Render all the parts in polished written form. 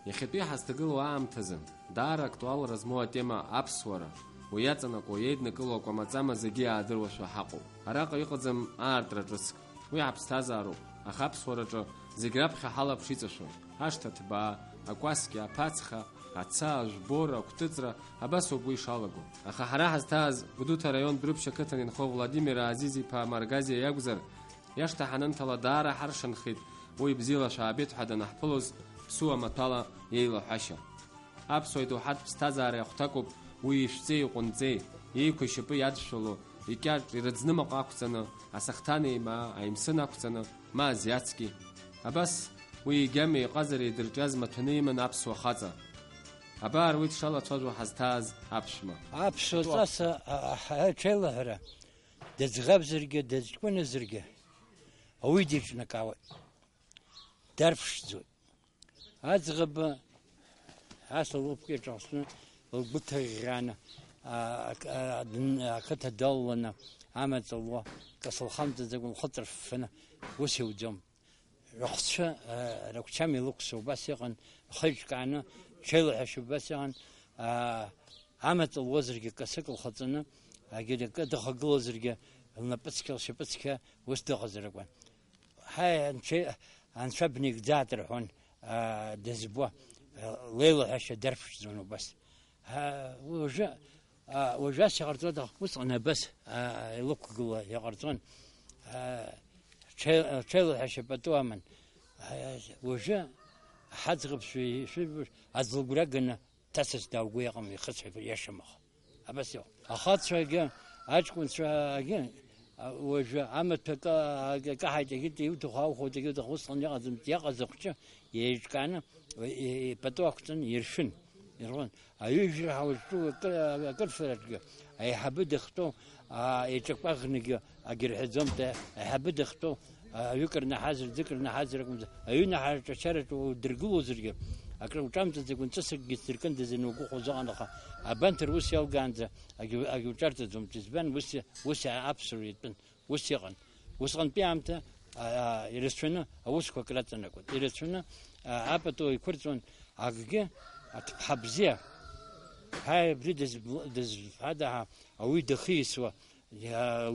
Иахьатәи ҳазҭагылоу аамҭазы даара актуалра змоу атема аԥсуара уиаҵанакуа иеиднакыло акәамаҵама зегьы аадыруашәа ҳаҟоуп. Араҟа иҟаӡам аартра ҿыцк, уи ҳаԥсҭазаароуп, аха аԥсуараҿы зегь раԥхьа ҳалаԥш иҵашәоит. Ҳашҭа ҭбаа, акәасқьа, аԥацха, аца, ажәбора, акәтыҵра, абас ауп уи ишалаго. Аха ҳара ҳазҭааз Гәдоуҭа араион Дәрыԥшь ақыҭан инхо Владимир Азиз-иԥа Маргазиа иакәзар, иашҭа ҳанынҭала даара ҳаршанхеит уи бзиала шаабеит ҳәа данаҳԥылоз ԥсуа маҭәала иеилаҳәашьа. Аԥсуа идоуҳатә ԥсҭазаара иахәҭакуп уи ишәҵеи иҟәынҵеи, иеиқәа ишьапы иадшәало, икьаҿ ирыӡнымаҟ ақәҵаны, асахҭан еимаа, аимсын ақәҵаны, ма азиацки. Абас уи игьами иҟазареи идырҿиаз маҭәаны иман аԥсуа хаҵа. Абар уи дшалацәажәо ҳазҭааз аԥшәма. Аԥсуа ҵас аҽеилаҳәара дыӡӷабзаргьы дыӡкәыназаргьы ауаҩы диҿнакаауеит, дарԥшӡоит. Аӡӷаб ас лыԥкы иҿахсны лгәы ҭыӷьӷьааны ақыҭа далланы амаҵ луа касылхамҵаӡакәа лхәыҵра ффаны ус иуӡом. Рыхцәы рагәчам илықәсуа убас иҟан, рхы иҿкааны ҽеилаҳәашьа убас иҟан. Амаҵ луазаргьы касык лхаҵаны акы дыхагылазаргьы лнапыцқьа лшьапыцқьа ус дыҟазар акәын. Ҳаи анцәа бнеигӡаат рҳәон дызбо, леилаҳәашьа дарԥшӡон убас. Уажәы ас иҟарҵон, усҟан абас илықәгыла иҟарҵон. Ҽеилаҳәашьа пату аман. Уажәы ҳаӡӷабцәа аӡлагәра ганы ҭацас даугәы иҟам, ихыҵҳәа иашамаха. Абас иҟан. Ахацәагьы аҷкәынцәагьы уажәы амаҭәа каҳаит, егьырҭ иуҭаху аухоит, егьуҭаху усҟан иҟаз ахәҷы еиҿкааны пату ақәҵаны иршәын. Аҩыжәра ҳауаҿтәу акырфараҿгьы аиҳабы дахьтәоу еиҿакәаӷнагьы агьырҳәаӡом, аиҳабы дахьтәоу аҩык рнаҳазар, ӡык рнаҳазар акәымзар, аҩынаҳараҿ ачараҿ удыргылозаргьы акры уҿамҵаӡакәа ҵысыкгьы сдыркындаз ианугәыхәоз аҟанаха, абанҭ рус иалгаанӡа агьуҿарҵаӡомызт. Избан ус аԥсуара итәын, ус иҟан. Усҟантәи аамҭа ирацәаны аусқәа краҵанакуан. Ирацәаны апату иқәырҵон акгьы аҭыԥҳа бзиа. Ҳаи абри дызҳадаҳа ауаҩы дахиисуа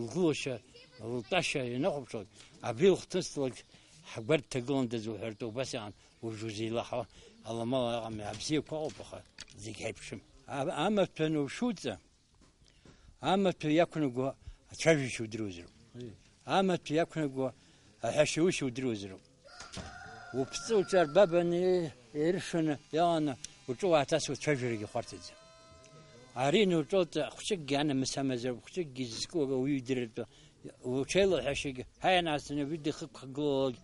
лгылошьа, лтәашьа ианахәаԥшлак, абри лхҭыстлак ҳгәарҭ ҭагыландаз уҳәартә убас иҟан. Уажәы узеилаҳауа аламала ыҟам, абзиақәа ыҟоуп, аха зегь ҳаиԥшым. Амаҭәа анушуҵа, амаҭәа иақәнаго ацәажәашьа удыруазароуп. Амаҭәа иақәнаго аҳәашьаушьа удыруазароуп. Уԥсы уҿарбабаны иршаны иҟаны уҿы уааҭас уцәажәарагьы хәарҭаӡам. Ари нуҿоуҵа хәҷыкгьы анамыс амазароуп, хәҷыкгьы зызку ауаҩы идырыртәу уҽеилаҳәашьагьы, ҳаи анаасҭа абри дахыԥхагылалак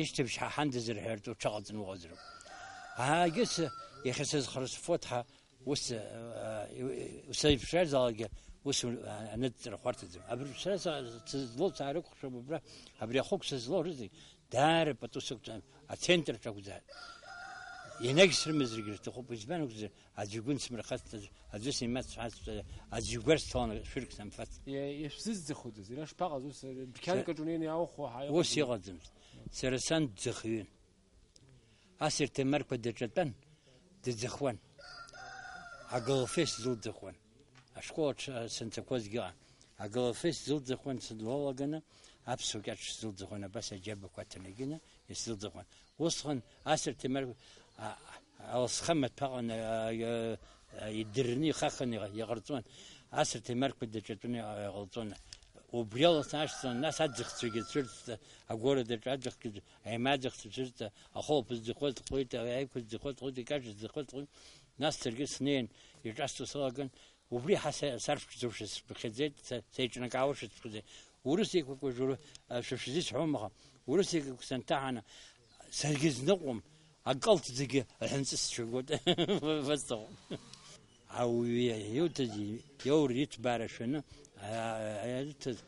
ишьҭыбжь ҳаҳандазар ҳәартә уҽаҟаҵаны уҟазароуп. Агьыс иахьа сызхарсфоҭҳа ус саиԥшразалагьы ус аныҵҵра хәарҭаӡам. Сара сызлоу саарықәхшап абра, абри ахәык сызлоу рызегь даара пату сықәҵан, ацентраҿ акәзааит. Ианагьсрымазаргьы рҭахуп, избан акәзар аӡәы игәы нсмырхацҭаз, аӡәы симацҳацҭаз, аӡәы игәар сҭаланы шәырк самфац. Ишәзызӡаходаз, ира шԥаҟаз ус дәқьанкаҿ унеины иааухуа ҳаиҟаз? Ус иҟаӡамызт. Сара сан дӡахҩын. Ас ирҭамарқәа даҿатәан, дыӡахуан. Агалфес зылӡахуан. Ашколаҿ санцақәазгьы ыҟан. Агалфес зылӡахуан сыдлалаганы, аԥсуа кьаҿ сзылӡахуан, абас аџьабақәа ҭанакны исзылӡахуан. Усҟан ас ирҭамарқәа алсха маҭәаҟаны идырны ихаханы иҟарҵон. Ас ирҭамарқәа даҿатәаны иҟалҵон. Убри ала снаашьҭуан, нас аӡыхцәагьы цәырҵта, агәарадаҿ аӡыхгьы аимаӡыхцәа цәырҵта, ахәылԥа зӡахуаз ҟоит, аиқәа зӡахуаз ҟоит, икаҿ зӡахуаз ҟоит. Нас саргьы снеин иҿасҭо сылаган, убри ҳа сарԥшӡошәа сԥхьаӡеит, сеиҿнакаауашәа сԥхьаӡеит. Урыс еиқәақәа шәышәзисҳәом, аха урыс еиқәақәа санҭаҳаны саргьы зныҟәом, акалҭ зегьы аҳәынҵы сшәагоит. Ауаҩы иуҭаз иоур иҭбаара шәаны, иҭаз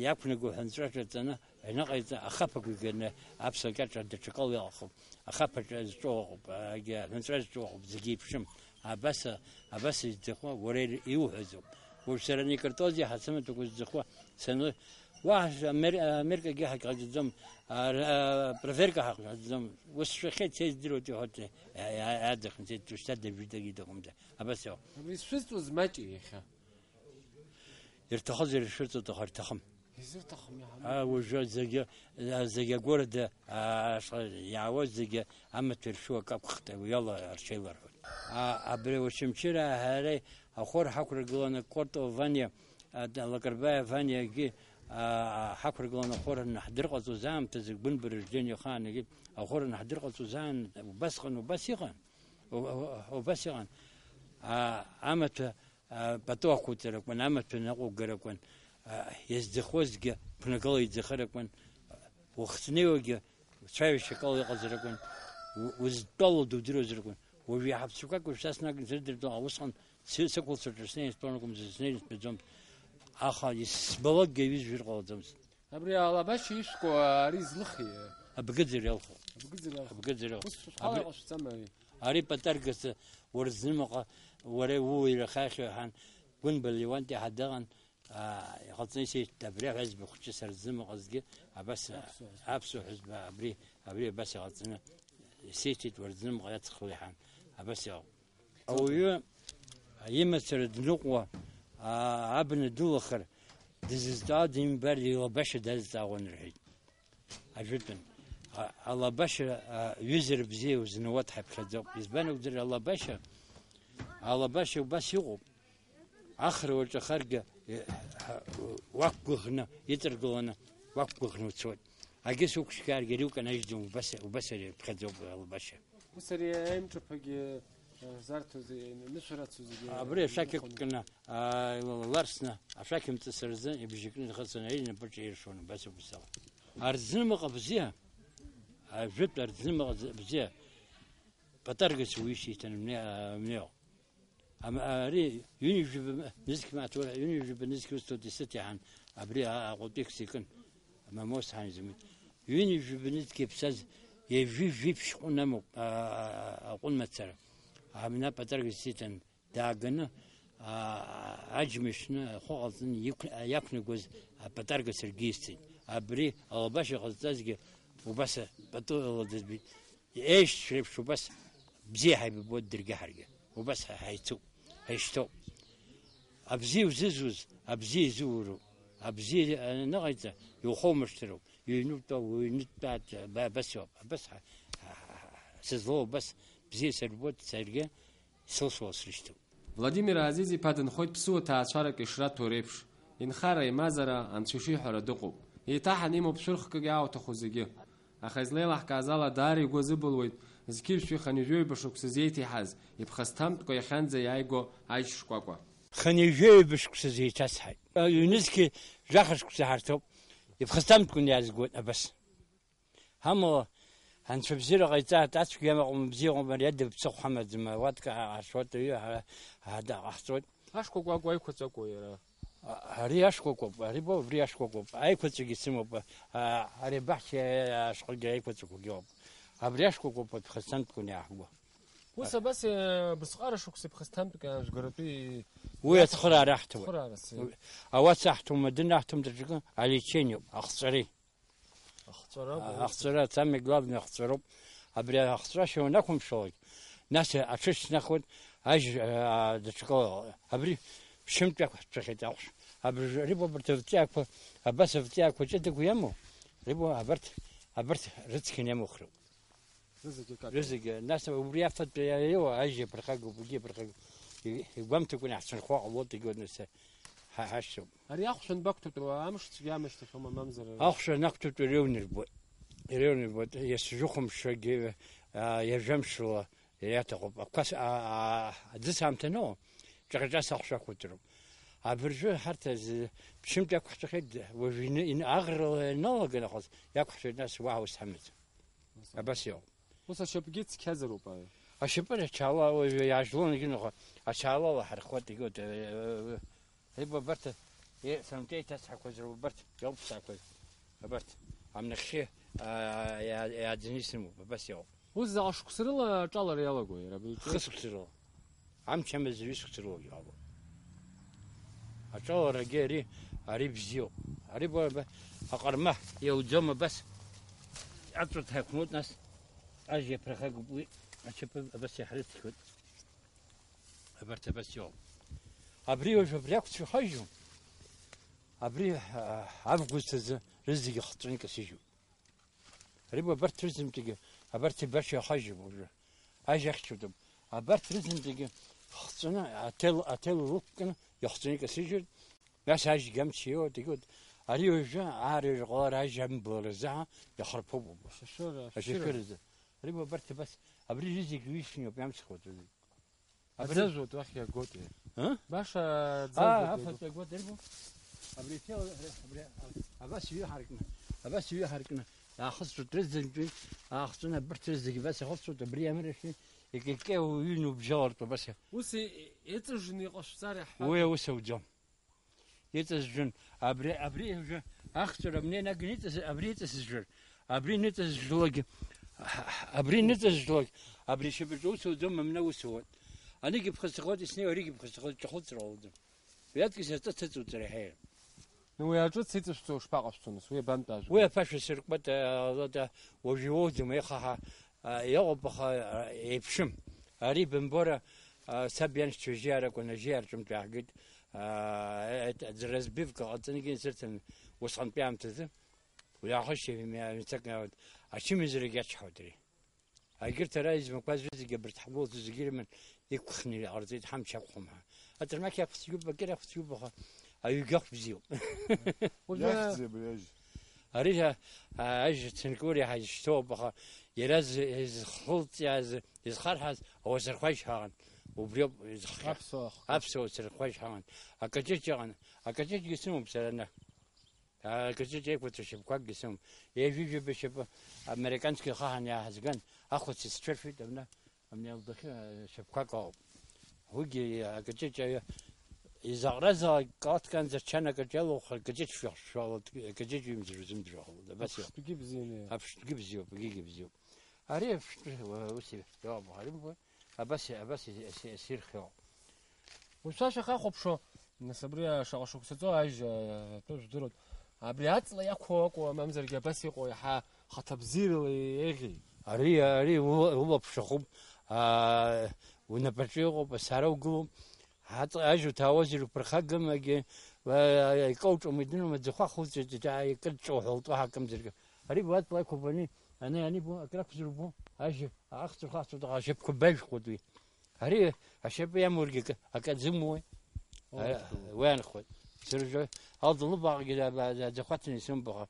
иақәнаго ҳәынҵәаҿ ҵаны, аҩныҟа ахапақәа ганы аԥсуа кьаҿ даҽакала иҟахуп, ахапаҿ зҿоу ыҟоуп, ҳәынҵәа зҿоу ыҟоуп, зегьы еиԥшым. Абас изӡахуа уара иуҳәазоуп. Уажә сара ани картоз иаҳа сымаҭәақәа зӡахуа, واحد أمريكا جه حق الزم برفيركا حق الزم وسخيت سيدرو تهوت هذا خنزير تشتد الفيديو جيدهم ده بس يو بس فيستوز ماتي يا أخي يرتخذ الشرطة تخر تخم يصير تخم يا عم وجو زجا جورد يعوز زجا عم ترشوا كبخت ويلا أرشيلر أبري وشمشيرة هاري أخور حكر قلنا كورتو فانيا لقرباء فانيا جي حكر قلنا أخور نحضر قصو زام تزقبن برجين يخان يجي أخور نحضر قصو زام وبسخن وبسيخن وبسيخن عمت بتوع كترك من عمت نقو جركون يزدخوزج بنقول يزخركون وختنيوج شايف شكل يقزركون وزدلوا دودروزركون وفي حبسوكك وشاسنا زردر دو أوصل سكول سرتسنين سبونكم زسنين بزوم آخر يسبلق جيبيز في القادمس أبري الله باش يشكو ريز لخي أبقدر يلخو أبقدر يلخو وش تسمى أري بترقص ورزنمق وري وير خاخان قنبل يوانتي حدغن خاطني شيء تبريع حزب خش سر الزمق أزجي بس أبسو حزب أبري بس خاطنا سيتي ورزنمق يدخل حان بس أو يمثل النقوة ابن الدولخر دزدادين بردي وبش دزداون الحين عجبتن الله بشر يزر بزي وزنوات حب خذوا يزبان وقدر الله بشر وبس يغوب آخر وجه خارجة وقفنا يترقونا وقفنا وتسود أجلس وكشكار جريوك أنا يجدون وبس بخذوا الله بشر وسري أيم تبقى زارتو زي نشرت زي أبري شاكي كنا لارسنا أشاكي متسرزن يبجيكني خلصنا عيني برجع يرشون بس وبسوا أرزن مقبزيها جبت أرزن مقبزيها بترقص ويشي تنمنيو أما أري يونيجب نزك ما تقول يونيجب نزك وستودي ستي عن أبري أقولك سيكون أما موس عن زمن يونيجب نزك بساز يجيب شقنا مو أقول ما ترى عمنا بترقص سيتن داعنا أجمشنا خالصن يكن جوز بترقص الجيستين أبري الله باش غزازج وبس بتو الدزبي إيش شرب شو بس بزي هاي ببود درجة حرجة وبس هيشتو أبزي وزوز أبزي زورو أبزي نغيته يخوم اشترو ينوتو وينتبات بس سزلو بس بزي سربوت سرجة سوسوس رشتو فلاديمير عزيزي بادن خويت بسوة تعشارك إشرات وريبش إن خاري مازرا أن تشوشي حردقو يتاحن إمو بشرخ كجاو تخوزجي أخذ ليلح كازالا داري جوزبلويد زكيب شو خنيجوي بشوك سزيتي حز يبخستمت كو يخان زي عيجو عايش شقاقوا خنيجوي بشوك سزيتي تسحي يونسكي جاخش كسحرتو يبخستمت كون يازقون بس هم هنشبزير غيتا تاسك يا مبزير مريد بسخ محمد ما واتك عشوت هذا عشوت أشكو قاقوا يكوتسكو يرا هري أشكوكو هري بو فري أشكوكو أي كوتسي جسمه هري بحشي أشكو جاي كوتسكو جواب هري أشكوكو بخستنت كوني أحبه وسا بس بصغار شو كسب خستنت كان جربي ويتخرا راحته خرا بس أوسحتم مدنا حتم ترجعون على تشينيو أخسري أخسرا تسمى قلبنا أخسروا أبري أخسرا شو نكم شوي ناس أشش ناخد أج دشكو أبري شمت ياك تخيت أخش أبري ريبو برتفتياك بس فتياك وجدك ويمو ريبو أبرت رزق يمو خرو رزق ناس أبري أفت يو أجي برخاقو بجي برخاقو يقوم تكون أحسن خواق الله تقول نسا هاشو هري أخشن بكتب وامش تجامش تفهم ممزر أخشن نكتب ريون البوت يسجوكم شجع يجمشوا ياتقب كاس دسام تنو جرجاس أخشى كترو أبرجو حتى بشمت يكحش خد وين أغر نوع خلاص يكحش الناس واو سحمت بس يوم وصل شبكيت كذا باي أشبه شاوا ويعجلون يجنوا أشاوا وحرقات يقول هيبقى برت سنتين تسعة كوزر برت يوم تسعة كوزر برت عم نخشيه يا دنيسمو بس يوم وز عش كسرلا جالر يلا قوي ربي خس كسرلا عم شمس زويس كسرلا يابا أجار جاري عريب زيو عريبه أقرمه يوزم بس عطرت هيكموت ناس أجي برخا قبوي أشوف بس يحرت كود أبرت بس يوم أبري وجو بريكت في حاجه أبري عفقوس رزق خطرين كسيجو عريبه برت رزم تيجي أبرت باشا حاجه وجو أجي أخشودم أبرت رزم تيجي خطنا أتل لوكنا يخطرين كسيجو ناس أجي جم شيء تقول أريو جا عاري غار أجي هم برزها يخربوا أشكر ذا ريبو برت بس أبري رزق ويشني بيمسك خود أبرزو توخي قوتي ها باشا أفت قوت ريبو أبري تيو أبري أبس يو حركنا أخذت رزق أخذنا برت رزق بس أخذت أبري أمريكي يكيكي وينو بجارته بس وسي يتجني قش صارح وسو جام يتسجن أبري جن أخسر منين أجنيت أبري تسجن أبري نتسجلوج أبري شبجوس ودم من وسوت أنا جيب خسخوت سني وريجيب خسخوت تخوت راودم بياتك ستة تريحين نو يا جوت سيت شتو شباقشتونس ويا بانتاج ويا فاش سرقبت هذا وجوز ما يخها يغبخ يبشم قريب مبارا سبيان شجارة كنا جار جمت عقد درس بيفك أصلاً كي صرت وصلت بيام تزم ويا خش في مسكنا عشان مزرق يشحودري قلت رئيس مقاس رزق برت حبوط زجير من يكخني الأرض يتحمل شقهمها أتر ما كيف تجيب بقرا تجيب بخا أيوقف بزيو ولا أريها أجت تنقولي هاي شتوب بخا يراز خلط ياز يزخرحز أو سرخوش هان وبريب أبسو سرخوش هان أكجيت جسمه بسرنا أكجيت يكوت شبكة جسم يجي بشبه أمريكانسكي خان يا هزجان أخذ سيسترفي دمنا أمني الدخيل شبكة قاب هوجي أكجيت إذا غرزة قات كان زرشنا كجلو كجيت في شغل كجيت يمزر زمدر بس بجيب زين أبش تجيب زيو بجيب زيو عارف وسي جواب عارف بس يصير خيار وشاش خاخب شو نسبريا شغشوك ستو عايج توش درود أبريات لا يكوك وممزر جبسي قوي ح خطب زير يغي أري هو بشخوب ونبتشيغو بسارو قوم حتى أجو تاوزر برخجم أجي ويكوت ومدينه متزخوا خوت جاي كل شو حلط وحكم زرق أري بوات بلاي كوباني أنا بو أكلك زربو أجي أخسر خاصة تغاشب كبيش قدوي أري أشوف يا مرجك أكاد زموي وين خود سرجع هذا لبعض كده زخوتني سنبغى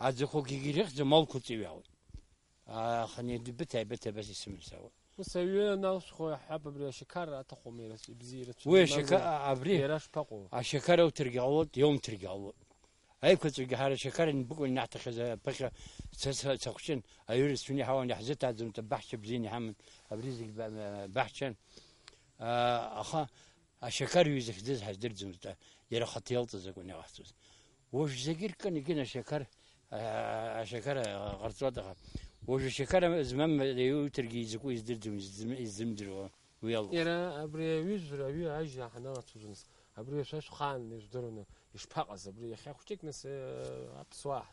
عاد زخوك يجريخ زمال كتير يعود خني بتاع بس اسم سوا وسوي ناس خو حابب بري شكر تخومي رس بزيرة وشكر عبري يراش بقو الشكر وترجعوا يوم ترجعوا أي كنت جهار الشكر إن بقول نعتقد بكرة سخشين أيورس فيني حوالي حزت عزم تبحث بزيني هم أبريزك بحثن أخا الشكر يوزك دز حزدر زمتا يرى خطيالت زكوني أحسوس وش زكير كان يجينا الشكر غرطاتها وش الشكر زمان يو ترجي زكو يزدر زمدر ويلا يرى أبري يوزر أبي عايش حنا تجنس أبري شاش خان يجدرونه يشبقز أبري خي خوتك ناس أبصواح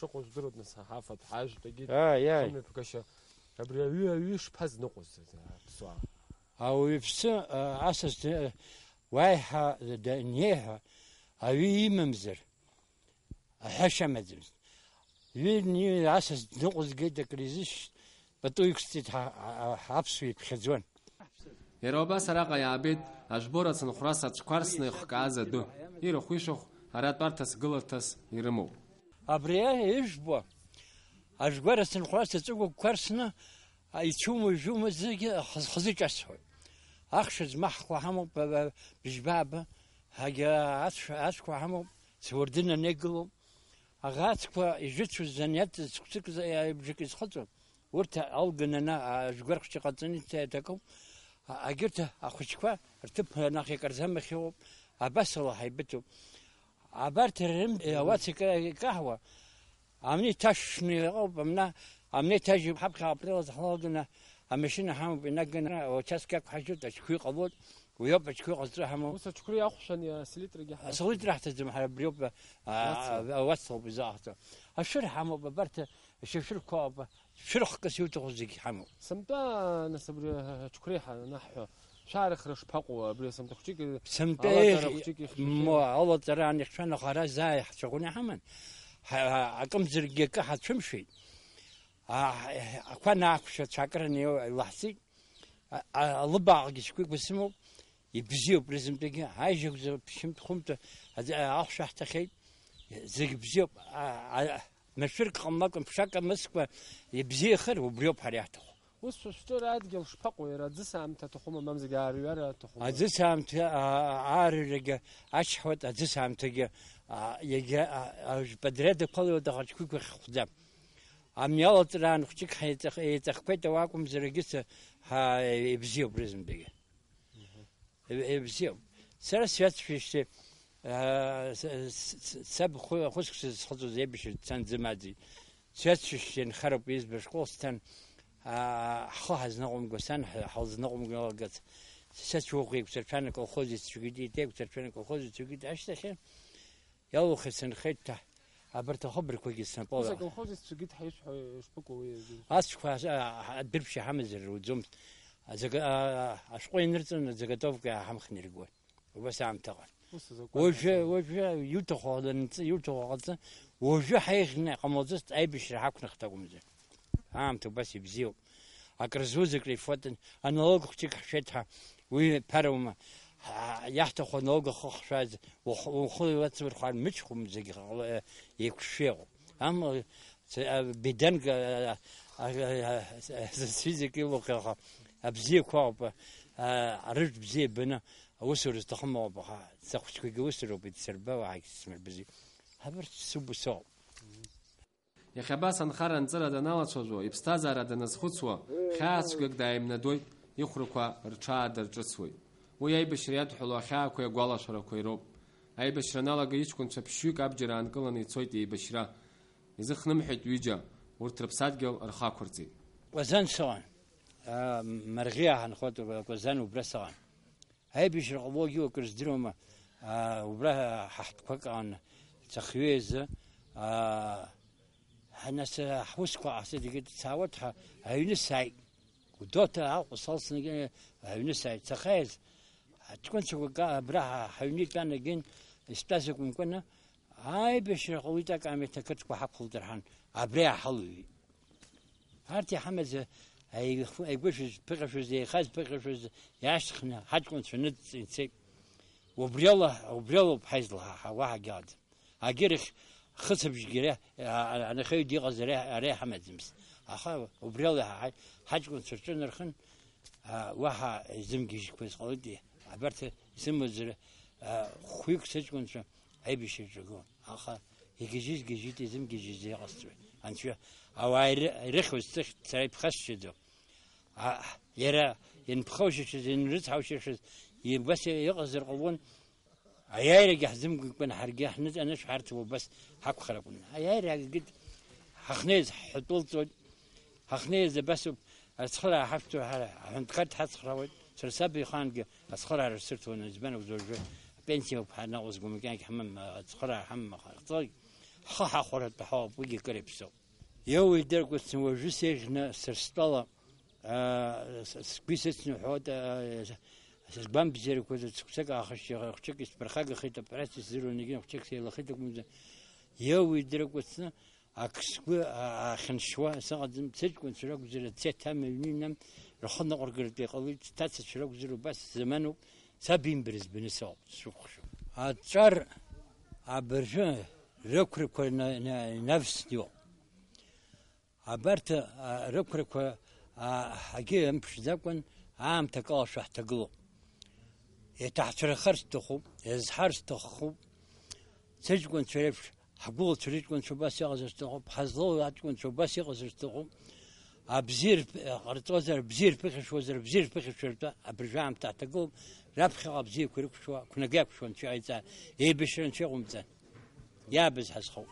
شو قصدرود ناس حافظ حاجة تجد يا هم بكشة أبري يوش بحز نقص أبصواح أو يفس أساس وايها دنيها أبي ممزر حشا مدرس لأني أساس نقص جدا كريزش بتويك ستيت حبسي بخزون يروبا سرقة يا عبيد أجبرة سنخراسة تشكارسنا يخكازة دو يرو خويشوخ هرات بارتس قلتس يرمو أبرياه يشبه أجبرة سنخراسة تشكو كارسنا يتشومو زي خزيج أسهل أخشز محكو همو بجبابة هاجا أسكو همو سوردنا نقلو أغاتكو يجتشو الزنيات سكتك زي بجيك يسخطو ورتا ألقنا أجبرة شقاتني تاكو أجرت أخشكوا ارتبها ناخي كرزهم خيوب أبس الله هيبتو عبرت الرم واتك قهوة عمني تشني غوب منا عمني تجيب حبك أبريل زحلقنا أمشينا حام بنجنا وتسكك حاجة تشكي قبول ويوب تشكو قصرهم وصل شكري أخشن يا سليت رجع صوت راح تزم على بريوب واتساب بزاحته الشرح حمو ببرت شوف الكوب شرخ كسيوت غزيك حمو سمتا نسبر شكريحة نحو شعر خرش بقوة بري سمتا خشيك سمتا مو الله ترى أن يخشون خراج زاي شغوني حمن عقم زرقك حتشمشي أكون ناقش شاكرني لحسي لبع جشكوك بسمو يبزيو بريزم تيجي هاي جو بشمت خمت أخش أحتخي زي بزيو مشرق قمكم بشكل مسك يبزي خير وبريو بحرياته وستور عاد جوش بقوة راد زسام تتخم ممزج عاري تخم زسام عاري رجع أشحوت زسام تيجي يجي بدرد قلوا دخل شكوك خدام عم يلا ترى نخشيك حيتخبيت واقم زرقته هاي بزيو بريزم تيجي بزيو سرسيات في شيء سب خوش خصوص زي بش تان زمادي سيات في شيء نخرب بيز بشقوستان خاز نقوم قسان حوز نقوم قت سيات شو قيب سرفانك وخوزي تشقيدي تيك سرفانك وخوزي تشقيدي أشتى يلا خسن خيته عبرت خبر كويس سنبولا بس خوزي تشقيد حيش بقوة أشوف بربش حمزر وزمت زك أشقي نرتن زكتوف كهم خنيرجوا وبس عم تقال وجه يوتخوضن وجه حيخنا قموزست أي بشر حكنا ختاقوم زين عم تبصي بزيو أكرزوزك ليفوتن أنا لوج خشيك حشتها ويبروما يحتخو نوج خخ شاز وخذ واتسبر خال مشخم زي يكشيو أما بدن سيزك يوقع أبزيو كوب عرفت بزي بنا وسر استخموا بها سخش كي وسروا بتسربا وعكس اسم البزي هبرت سب سو يا خباس انخر انزل دنا وتشوزو يبستازر دنا سخصوا خاصك دايما دوي يخرقوا رچا درجسوي وياي بشريات حلو خاكو يغولا شركو يروب اي بشرنا لاغيش كنت بشيك ابجران قلني صوتي بشرا يزخنم حد ويجا ورتربسات جو رخا كرتي وزن سوان مرغيا هنخوت وزن وبرسان هاي بيشرق وجهي وكرز دروما وبرا ححط عن تخويز هناس حوسكوا عسيدي قد ساوتها هاي نساي ودوتا وصلص نجي هاي نساي تخيز تكون شو برا هاي كان جين استازك من كنا هاي بيشرق ويتك عم يتكتك وحق الدرحان عبريا حلوي هارتي حمزة هاي يقولش بقش زي خاز بقش يعشقنا حد كنت في النت إنسان وبريالله بحيز لها واحد قاعد أجرخ خصب جريه أنا خير دي غزريه عليه حمد زمس أخا وبريالله حد كنت في النرخن واحد زمجيش كويس قلدي عبرت اسمه زر خويك سجون شو هاي بيشي جون أخا يجيش زمجيش زي قصبي أنت أو رخ وستخ تريب خش دو يرى ينبخوش ينرد حوش يبس يغزر قلون عياري جحزم كنا حرجح نز أنا شعرت وبس حق خربنا عياري قد حخنيز حطولت حخنيز بس أسخرها حفتو عند قد حسخراود سرسبي خانج أسخرها رسرت ونزبان وزوجه بنتي وبحنا وزقوم كان حمام أسخرها حمام طيب خا خورت بحاب ويجي قريب سو يو يدرك وسمو جسيجنا سرستلا سكيسة نحوت سبام بزير كوزة سكسك آخش خشك إسبرخاق خيطة برأس زيرو نجين خشك سيلا خيطة كمزة يو يدرك وسنا أكسكو خنشوا سقدم تسجكون شراك زيرو تسيتها مليونم رخنا قرقرتي قوي تاسس شراك زيرو بس زمانه سبين برز بنساء شوف أتشار عبرجان ركر كنا نفس يوم عبرت ركر حقيقة مش ذاكن عام تقاش تقلو يتحشر خرج تخو يزحر تخو سجكون شريف حقول شريكون شو بس يغزر تخو بحزلو يعتكون شو بس يغزر تخو أبزير قرطوزر بزير بخش وزر بزير بخش شرطة أبرجام تقول ربخ أبزير كريك شو كنا جاب شو نشي عايزة يبشر نشي قمتان يا بز حسخو